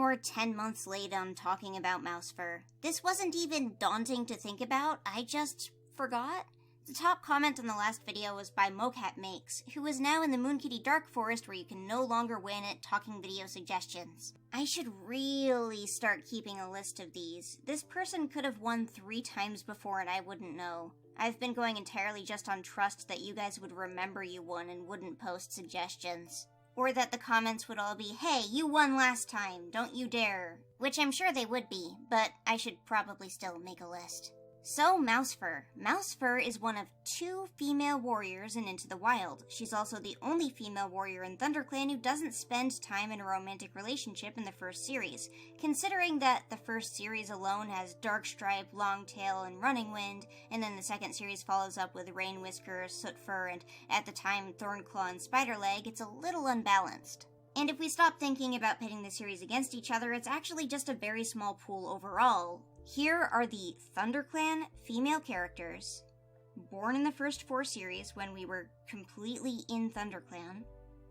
more 10 months late on talking about Mousefur. This wasn't even daunting to think about, I just forgot. The top comment on the last video was by MoCatMakes, who is now in the Moonkitty Dark Forest where you can no longer win at talking video suggestions. I should really start keeping a list of these. This person could have won 3 times before and I wouldn't know. I've been going entirely just on trust that you guys would remember you won and wouldn't post suggestions. Or that the comments would all be, hey, you won last time, don't you dare. Which I'm sure they would be, but I should probably still make a list. So, Mousefur. Mousefur is one of 2 female warriors in Into the Wild. She's also the only female warrior in ThunderClan who doesn't spend time in a romantic relationship in the first series, considering that the first series alone has Darkstripe, Longtail, and Running Wind, and then the second series follows up with Rain Whisker, Sootfur, and at the time Thornclaw and Spiderleg. It's a little unbalanced. And if we stop thinking about pitting the series against each other, it's actually just a very small pool overall. Here are the ThunderClan female characters, born in the first 4 series when we were completely in ThunderClan,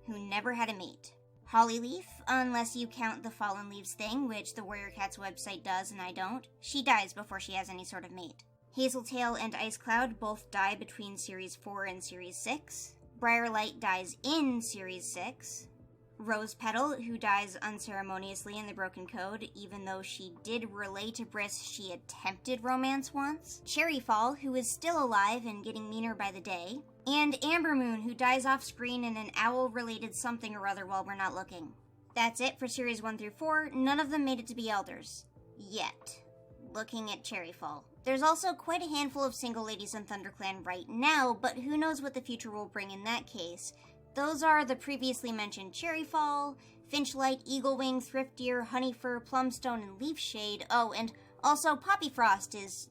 who never had a mate. Hollyleaf, unless you count the Fallen Leaves thing, which the Warrior Cats website does and I don't, she dies before she has any sort of mate. Hazeltail and Icecloud both die between Series 4 and Series 6. Briarlight dies in Series 6. Rosepetal, who dies unceremoniously in the Broken Code, even though she did relay to Briss she attempted romance once. Cherryfall, who is still alive and getting meaner by the day. And Ambermoon, who dies off screen in an owl-related something or other while we're not looking. That's it for Series 1 through 4, none of them made it to be Elders. Yet. Looking at Cherryfall. There's also quite a handful of single ladies in ThunderClan right now, but who knows what the future will bring in that case. Those are the previously mentioned Cherryfall, Finchlight, Eaglewing, Thriftier, Honeyfur, Plumstone, and Leafshade. Oh, and also Poppyfrost is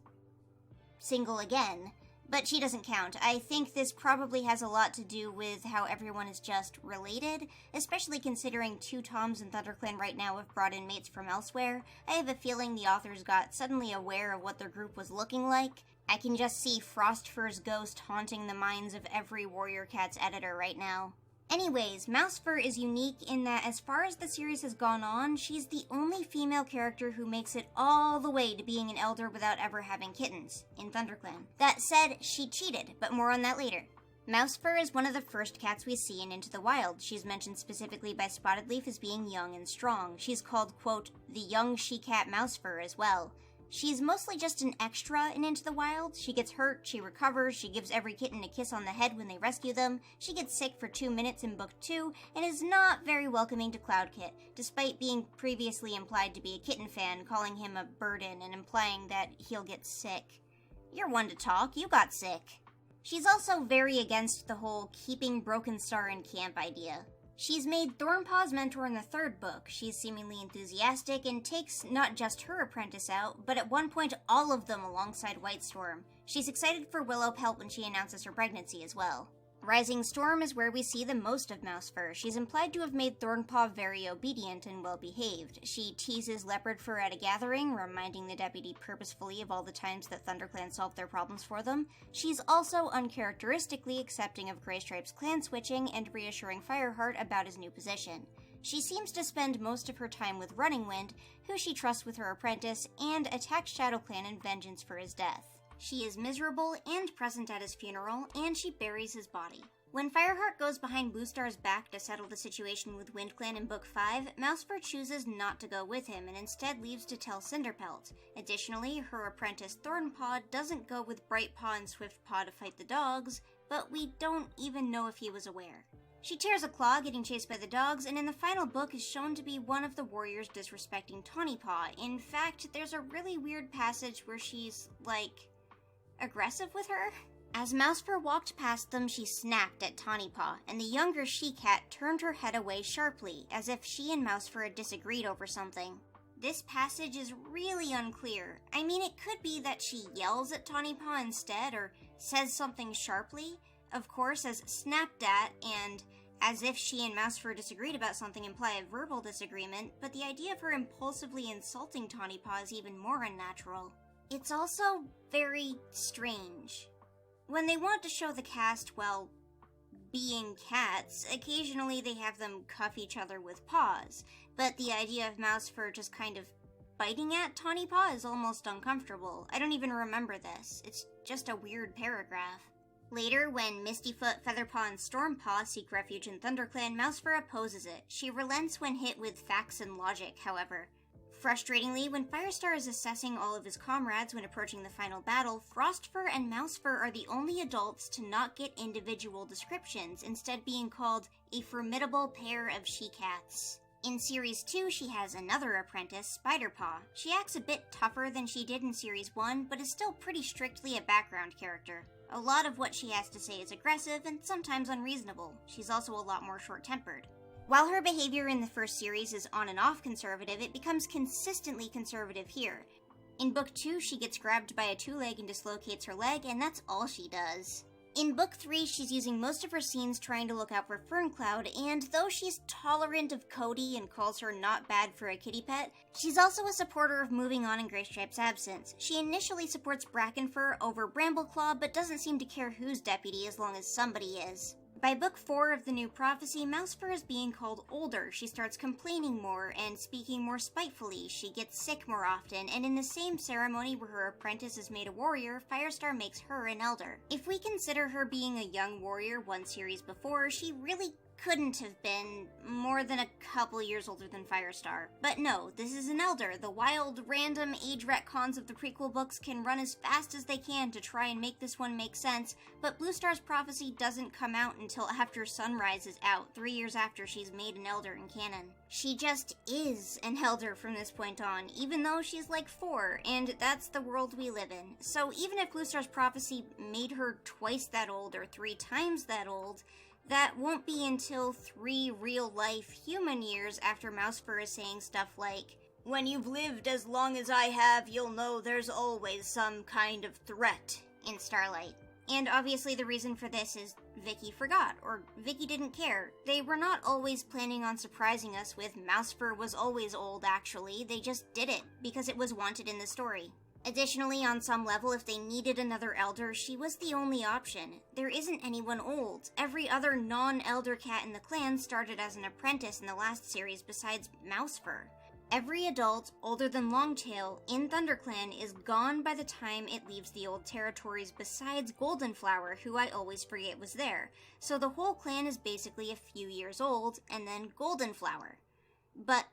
single again, but she doesn't count. I think this probably has a lot to do with how everyone is just related, especially considering 2 Toms in ThunderClan right now have brought in mates from elsewhere. I have a feeling the authors got suddenly aware of what their group was looking like. I can just see Frostfur's ghost haunting the minds of every Warrior Cats editor right now. Anyways, Mousefur is unique in that as far as the series has gone on, she's the only female character who makes it all the way to being an elder without ever having kittens in ThunderClan. That said, she cheated, but more on that later. Mousefur is one of the first cats we see in Into the Wild. She's mentioned specifically by Spotted Leaf as being young and strong. She's called, quote, the young she-cat Mousefur as well. She's mostly just an extra in Into the Wild. She gets hurt, she recovers, she gives every kitten a kiss on the head when they rescue them, she gets sick for 2 minutes in Book 2, and is not very welcoming to Cloudkit, despite being previously implied to be a kitten fan, calling him a burden and implying that he'll get sick. You're one to talk, you got sick. She's also very against the whole keeping Broken Star in camp idea. She's made Thornpaw's mentor in the 3rd book. She's seemingly enthusiastic and takes not just her apprentice out, but at one point all of them alongside Whitestorm. She's excited for Willow's help when she announces her pregnancy as well. Rising Storm is where we see the most of Mousefur. She's implied to have made Thornpaw very obedient and well-behaved. She teases Leopardfur at a gathering, reminding the deputy purposefully of all the times that ThunderClan solved their problems for them. She's also uncharacteristically accepting of Greystripe's clan switching and reassuring Fireheart about his new position. She seems to spend most of her time with Running Wind, who she trusts with her apprentice, and attacks ShadowClan in vengeance for his death. She is miserable and present at his funeral, and she buries his body. When Fireheart goes behind Bluestar's back to settle the situation with WindClan in Book 5, Mousefur chooses not to go with him and instead leaves to tell Cinderpelt. Additionally, her apprentice Thornpaw doesn't go with Brightpaw and Swiftpaw to fight the dogs, but we don't even know if he was aware. She tears a claw getting chased by the dogs, and in the final book is shown to be one of the warriors disrespecting Tawnypaw. In fact, there's a really weird passage where she's, like, aggressive with her? As Mousefur walked past them, she snapped at Tawnypaw, and the younger she-cat turned her head away sharply, as if she and Mousefur had disagreed over something. This passage is really unclear. I mean, it could be that she yells at Tawnypaw instead, or says something sharply, of course, as snapped at, and as if she and Mousefur disagreed about something imply a verbal disagreement, but the idea of her impulsively insulting Tawnypaw is even more unnatural. It's also very strange. When they want to show the cast, well, being cats, occasionally they have them cuff each other with paws, but the idea of Mousefur just kind of biting at Tawny Paw is almost uncomfortable. I don't even remember this. It's just a weird paragraph. Later, when Mistyfoot, Featherpaw, and Stormpaw seek refuge in ThunderClan, Mousefur opposes it. She relents when hit with facts and logic, however. Frustratingly, when Firestar is assessing all of his comrades when approaching the final battle, Frostfur and Mousefur are the only adults to not get individual descriptions, instead being called a formidable pair of she-cats. In Series 2, she has another apprentice, Spiderpaw. She acts a bit tougher than she did in Series 1, but is still pretty strictly a background character. A lot of what she has to say is aggressive and sometimes unreasonable. She's also a lot more short-tempered. While her behavior in the first series is on and off conservative, it becomes consistently conservative here. In Book 2, she gets grabbed by a two-leg and dislocates her leg, and that's all she does. In Book 3, she's using most of her scenes trying to look out for Ferncloud, and though she's tolerant of Cody and calls her not bad for a kitty pet, she's also a supporter of moving on in Greystripe's absence. She initially supports Brackenfur over Brambleclaw, but doesn't seem to care who's deputy as long as somebody is. By Book 4 of the New Prophecy, Mousefur is being called older. She starts complaining more and speaking more spitefully. She gets sick more often, and in the same ceremony where her apprentice is made a warrior, Firestar makes her an elder. If we consider her being a young warrior one series before, she really couldn't have been more than a couple years older than Firestar. But no, this is an elder. The wild, random age retcons of the prequel books can run as fast as they can to try and make this one make sense, but Bluestar's prophecy doesn't come out until after Sunrise is out, 3 years after she's made an elder in canon. She just is an elder from this point on, even though she's like 4, and that's the world we live in. So even if Bluestar's prophecy made her twice that old or 3 times that old, that won't be until 3 real-life human years after Mousefur is saying stuff like, "When you've lived as long as I have, you'll know there's always some kind of threat," in Starlight. And obviously the reason for this is Vicky forgot, or Vicky didn't care. They were not always planning on surprising us with Mousefur was always old, actually. They just did it, because it was wanted in the story. Additionally, on some level, if they needed another elder, she was the only option. There isn't anyone old. Every other non-elder cat in the clan started as an apprentice in the last series besides Mousefur. Every adult older than Longtail in ThunderClan is gone by the time it leaves the old territories besides Goldenflower, who I always forget was there. So the whole clan is basically a few years old, and then Goldenflower. But,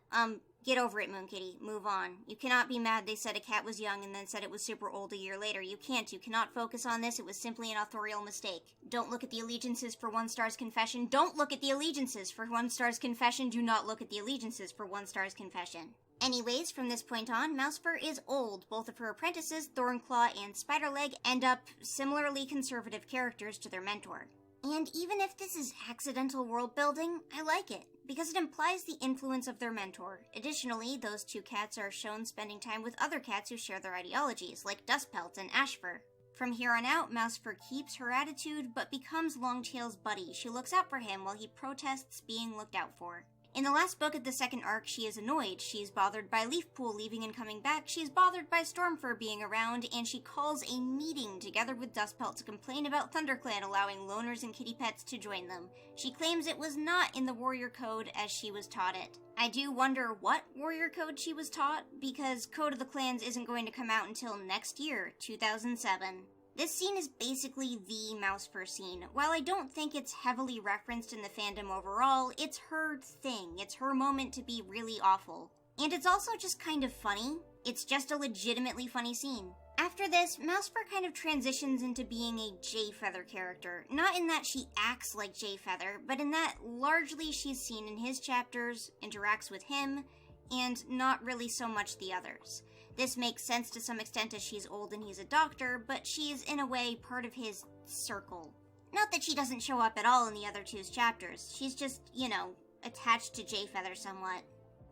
get over it, Moonkitty. Move on. You cannot be mad they said a cat was young and then said it was super old a year later. You can't. You cannot focus on this. It was simply an authorial mistake. Don't look at the allegiances for One Star's confession. Don't look at the allegiances for One Star's confession. Do not look at the allegiances for One Star's confession. Anyways, from this point on, Mousefur is old. Both of her apprentices, Thornclaw and Spiderleg, end up similarly conservative characters to their mentor. And even if this is accidental world building, I like it, because it implies the influence of their mentor. Additionally, those 2 cats are shown spending time with other cats who share their ideologies, like Dustpelt and Ashfur. From here on out, Mousefur keeps her attitude, but becomes Longtail's buddy. She looks out for him while he protests being looked out for. In the last book of the second arc, she is annoyed. She's bothered by Leafpool leaving and coming back, she's bothered by Stormfur being around, and she calls a meeting together with Dustpelt to complain about ThunderClan allowing loners and kitty pets to join them. She claims it was not in the Warrior Code as she was taught it. I do wonder what Warrior Code she was taught, because Code of the Clans isn't going to come out until next year, 2007. This scene is basically the Mousefur scene. While I don't think it's heavily referenced in the fandom overall, it's her thing. It's her moment to be really awful. And it's also just kind of funny. It's just a legitimately funny scene. After this, Mousefur kind of transitions into being a Jayfeather character. Not in that she acts like Jayfeather, but in that largely she's seen in his chapters, interacts with him, and not really so much the others. This makes sense to some extent as she's old and he's a doctor, but she's in a way part of his circle. Not that she doesn't show up at all in the other 2's chapters, she's just, attached to Jayfeather somewhat.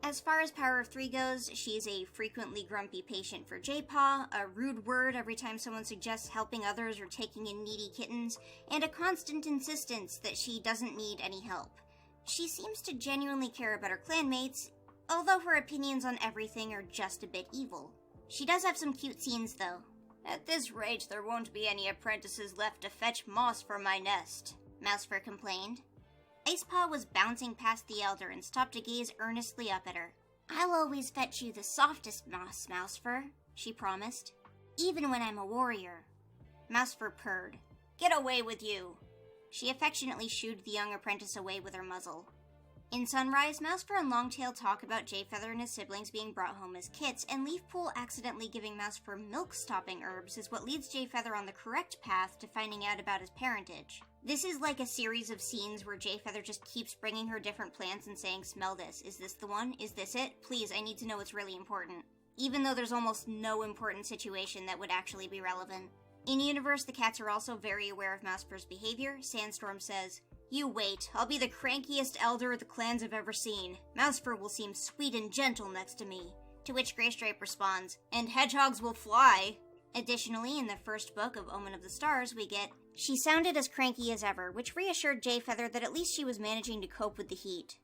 As far as Power of 3 goes, she's a frequently grumpy patient for Jaypaw, a rude word every time someone suggests helping others or taking in needy kittens, and a constant insistence that she doesn't need any help. She seems to genuinely care about her clanmates, although her opinions on everything are just a bit evil. She does have some cute scenes, though. "At this rate, there won't be any apprentices left to fetch moss for my nest." Mousefur complained. Icepaw was bouncing past the elder and stopped to gaze earnestly up at her. I'll always fetch you the softest moss, Mousefur, she promised, even when I'm a warrior. Mousefur purred. Get away with you! She affectionately shooed the young apprentice away with her muzzle. In Sunrise, Mousefur and Longtail talk about Jayfeather and his siblings being brought home as kits, and Leafpool accidentally giving Mousefur milk-stopping herbs is what leads Jayfeather on the correct path to finding out about his parentage. This is like a series of scenes where Jayfeather just keeps bringing her different plants and saying, smell this, is this the one, is this it? Please, I need to know it's really important. Even though there's almost no important situation that would actually be relevant. In-universe, the cats are also very aware of Mousefur's behavior. Sandstorm says, You wait, I'll be the crankiest elder the clans have ever seen. Mousefur will seem sweet and gentle next to me. To which Greystripe responds, And hedgehogs will fly. Additionally, in the first book of Omen of the Stars, we get, She sounded as cranky as ever, which reassured Jayfeather that at least she was managing to cope with the heat.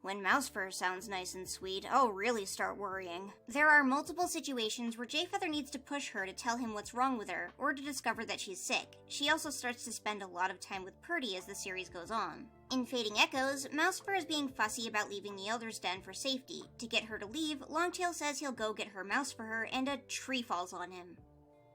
When Mousefur sounds nice and sweet, I'll really start worrying. There are multiple situations where Jayfeather needs to push her to tell him what's wrong with her, or to discover that she's sick. She also starts to spend a lot of time with Purdy as the series goes on. In Fading Echoes, Mousefur is being fussy about leaving the Elder's Den for safety. To get her to leave, Longtail says he'll go get her mouse for her, and a tree falls on him.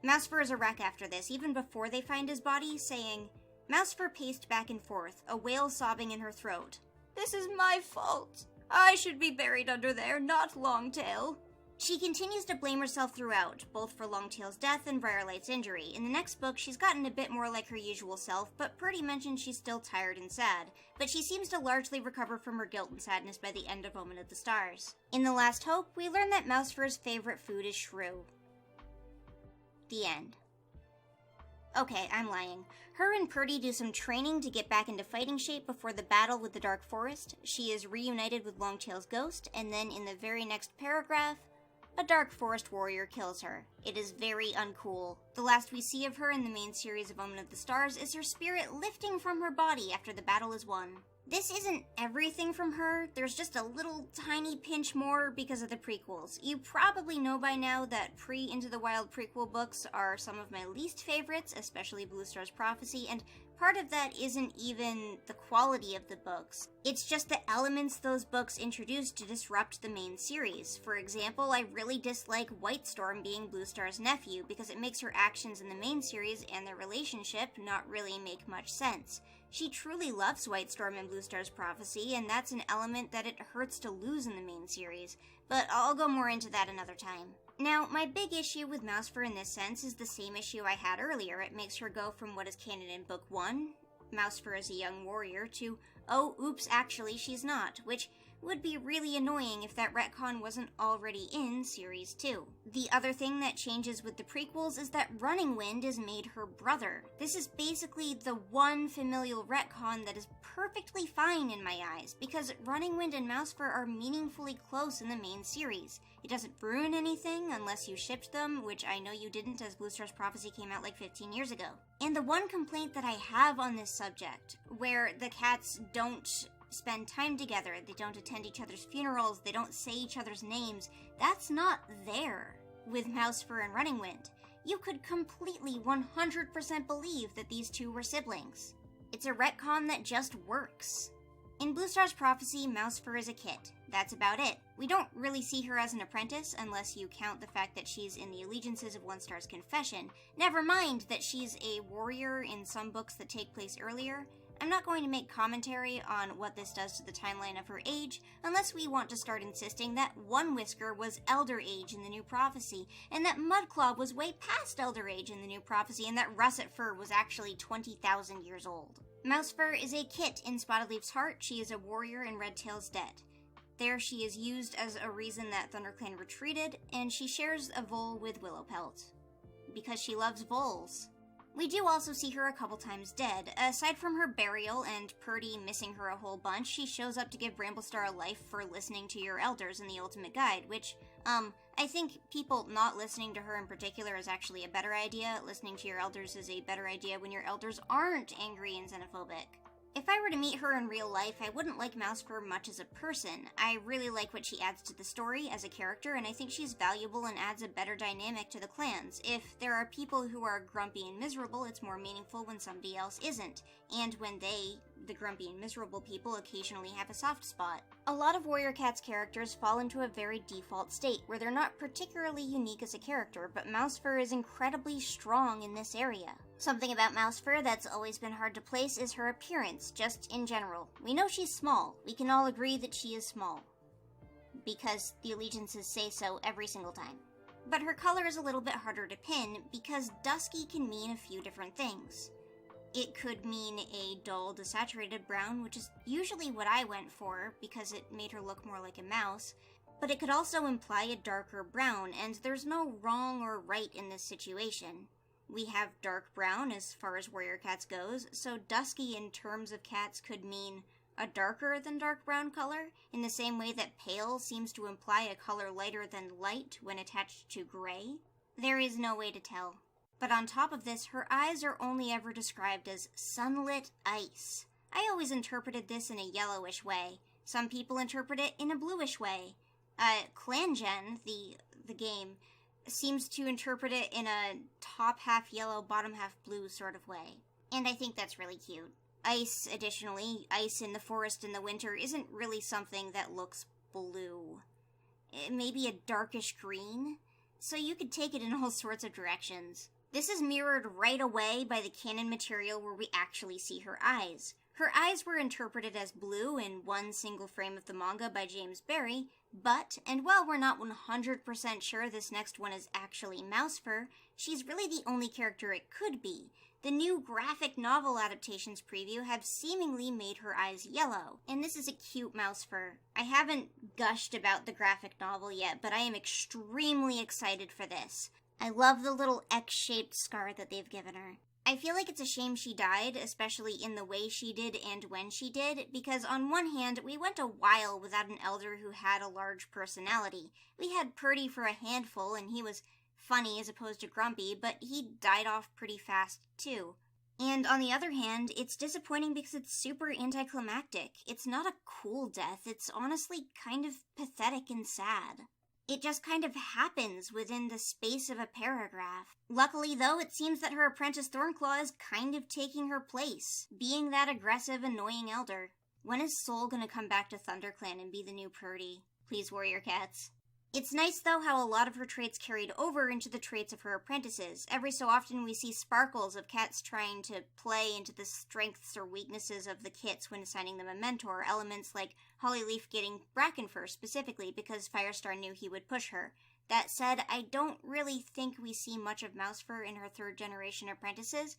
Mousefur is a wreck after this, even before they find his body, saying, Mousefur paced back and forth, a wail sobbing in her throat. This is my fault. I should be buried under there, not Longtail. She continues to blame herself throughout, both for Longtail's death and Briarlight's injury. In the next book, she's gotten a bit more like her usual self, but Purdy mentions she's still tired and sad. But she seems to largely recover from her guilt and sadness by the end of Omen of the Stars. In The Last Hope, we learn that Mousefur's favorite food is shrew. The end. Okay, I'm lying. Her and Purdy do some training to get back into fighting shape before the battle with the Dark Forest. She is reunited with Longtail's ghost, and then in the very next paragraph, a Dark Forest warrior kills her. It is very uncool. The last we see of her in the main series of Omen of the Stars is her spirit lifting from her body after the battle is won. This isn't everything from her, there's just a little tiny pinch more because of the prequels. You probably know by now that pre-Into the Wild prequel books are some of my least favorites, especially Blue Star's Prophecy, and part of that isn't even the quality of the books. It's just the elements those books introduce to disrupt the main series. For example, I really dislike White Storm being Blue Star's nephew because it makes her actions in the main series and their relationship not really make much sense. She truly loves White Storm in Blue Star's Prophecy, and that's an element that it hurts to lose in the main series, but I'll go more into that another time. Now, my big issue with Mousefur in this sense is the same issue I had earlier. It makes her go from what is canon in Book 1, Mousefur as a young warrior, to, oh, oops, actually she's not, which would be really annoying if that retcon wasn't already in Series 2. The other thing that changes with the prequels is that Running Wind is made her brother. This is basically the one familial retcon that is perfectly fine in my eyes, because Running Wind and Mousefur are meaningfully close in the main series. It doesn't ruin anything unless you shipped them, which I know you didn't as Blue Star's Prophecy came out like 15 years ago. And the one complaint that I have on this subject, where the cats don't spend time together, they don't attend each other's funerals, they don't say each other's names, that's not there with Mousefur and Running Wind. You could completely 100% believe that these two were siblings. It's a retcon that just works. In Blue Star's Prophecy, Mousefur is a kit. That's about it. We don't really see her as an apprentice unless you count the fact that she's in the Allegiances of One Star's Confession. Never mind that she's a warrior in some books that take place earlier. I'm not going to make commentary on what this does to the timeline of her age, unless we want to start insisting that One Whisker was Elder Age in the New Prophecy, and that Mudclaw was way past Elder Age in the New Prophecy, and that Russet Fur was actually 20,000 years old. Mousefur is a kit in Spotted Leaf's heart. She is a warrior in Redtail's debt. There she is used as a reason that ThunderClan retreated, and she shares a vole with Willowpelt. Because she loves voles. We do also see her a couple times dead. Aside from her burial and Purdy missing her a whole bunch, she shows up to give Bramblestar a life for listening to your elders in the Ultimate Guide, which, I think people not listening to her in particular is actually a better idea. Listening to your elders is a better idea when your elders aren't angry and xenophobic. If I were to meet her in real life, I wouldn't like Mousefur much as a person. I really like what she adds to the story as a character, and I think she's valuable and adds a better dynamic to the clans. If there are people who are grumpy and miserable, it's more meaningful when somebody else isn't, and when they, the grumpy and miserable people, occasionally have a soft spot. A lot of Warrior Cat's characters fall into a very default state, where they're not particularly unique as a character, but Mousefur is incredibly strong in this area. Something about Mousefur that's always been hard to place is her appearance, just in general. We know she's small. We can all agree that she is small, because the allegiances say so every single time. But her color is a little bit harder to pin, because dusky can mean a few different things. It could mean a dull, desaturated brown, which is usually what I went for, because it made her look more like a mouse, but it could also imply a darker brown, and there's no wrong or right in this situation. We have dark brown as far as Warrior Cats goes, so dusky in terms of cats could mean a darker than dark brown color, in the same way that pale seems to imply a color lighter than light when attached to gray. There is no way to tell. But on top of this, her eyes are only ever described as sunlit ice. I always interpreted this in a yellowish way. Some people interpret it in a bluish way. ClanGen, the game, seems to interpret it in a top half yellow, bottom half blue sort of way. And I think that's really cute. Ice, additionally, ice in the forest in the winter isn't really something that looks blue. It may be a darkish green, so you could take it in all sorts of directions. This is mirrored right away by the canon material where we actually see her eyes. Her eyes were interpreted as blue in one single frame of the manga by James Barry, but, and while we're not 100% sure this next one is actually Mousefur, she's really the only character it could be. The new graphic novel adaptations preview have seemingly made her eyes yellow, and this is a cute Mousefur. I haven't gushed about the graphic novel yet, but I am extremely excited for this. I love the little X-shaped scar that they've given her. I feel like it's a shame she died, especially in the way she did and when she did, because on one hand, we went a while without an elder who had a large personality. We had Purdy for a handful, and he was funny as opposed to grumpy, but he died off pretty fast, too. And on the other hand, it's disappointing because it's super anticlimactic. It's not a cool death, it's honestly kind of pathetic and sad. It just kind of happens within the space of a paragraph. Luckily, though, it seems that her apprentice Thornclaw is kind of taking her place, being that aggressive, annoying elder. When is Soul gonna come back to ThunderClan and be the new Purdy? Please, Warrior Cats. It's nice, though, how a lot of her traits carried over into the traits of her apprentices. Every so often we see sparkles of cats trying to play into the strengths or weaknesses of the kits when assigning them a mentor, elements like Hollyleaf getting Brackenfur specifically because Firestar knew he would push her. That said, I don't really think we see much of Mousefur in her third-generation apprentices,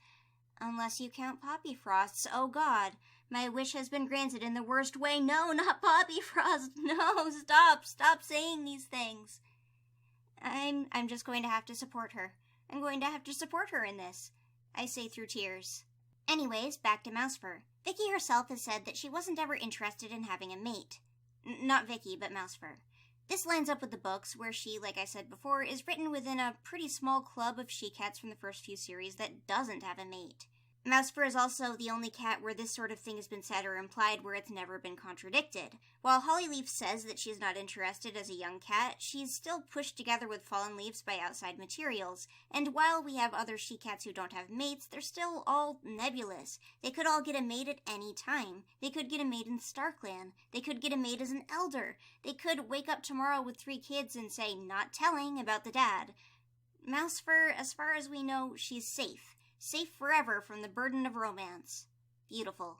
unless you count Poppy Frost's. Oh god, my wish has been granted in the worst way. No, not Poppy Frost. No, stop saying these things. I'm just going to have to support her. I'm going to have to support her in this. I say through tears. Anyways, back to Mousefur. Vicky herself has said that she wasn't ever interested in having a mate. Not Vicky, but Mousefur. This lines up with the books, where she, like I said before, is written within a pretty small club of she-cats from the first few series that doesn't have a mate. Mousefur is also the only cat where this sort of thing has been said or implied where it's never been contradicted. While Hollyleaf says that she's not interested as a young cat, she's still pushed together with Fallen Leaves by outside materials, and while we have other she-cats who don't have mates, they're still all nebulous. They could all get a mate at any time. They could get a mate in StarClan. They could get a mate as an elder. They could wake up tomorrow with 3 kids and say, not telling, about the dad. Mousefur, as far as we know, she's safe. Safe forever from the burden of romance. Beautiful.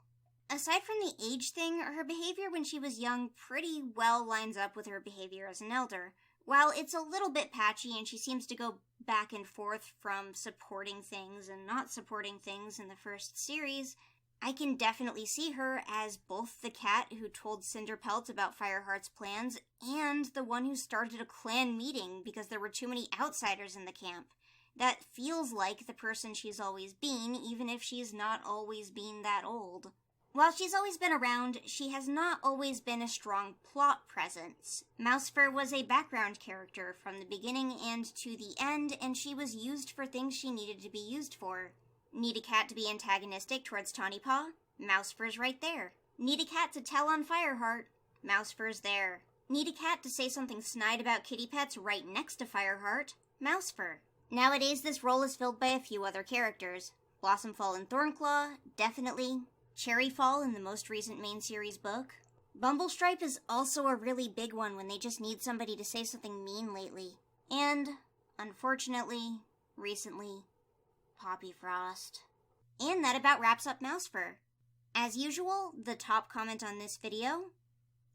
Aside from the age thing, her behavior when she was young pretty well lines up with her behavior as an elder. While it's a little bit patchy and she seems to go back and forth from supporting things and not supporting things in the first series, I can definitely see her as both the cat who told Cinderpelt about Fireheart's plans and the one who started a clan meeting because there were too many outsiders in the camp. That feels like the person she's always been, even if she's not always been that old. While she's always been around, she has not always been a strong plot presence. Mousefur was a background character from the beginning and to the end, and she was used for things she needed to be used for. Need a cat to be antagonistic towards Tawny Paw? Mousefur's right there. Need a cat to tell on Fireheart? Mousefur's there. Need a cat to say something snide about kitty pets right next to Fireheart? Mousefur. Nowadays, this role is filled by a few other characters. Blossomfall and Thornclaw, definitely. Cherryfall in the most recent main series book. Bumblestripe is also a really big one when they just need somebody to say something mean lately. And, unfortunately, recently, Poppy Frost. And that about wraps up Mousefur. As usual, the top comment on this video,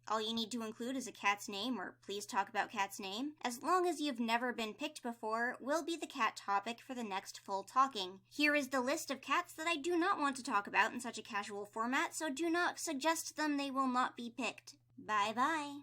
all you need to include is a cat's name or please talk about cat's name, as long as you've never been picked before, will be the cat topic for the next full talking. Here is the list of cats that I do not want to talk about in such a casual format, so do not suggest them, they will not be picked. Bye bye.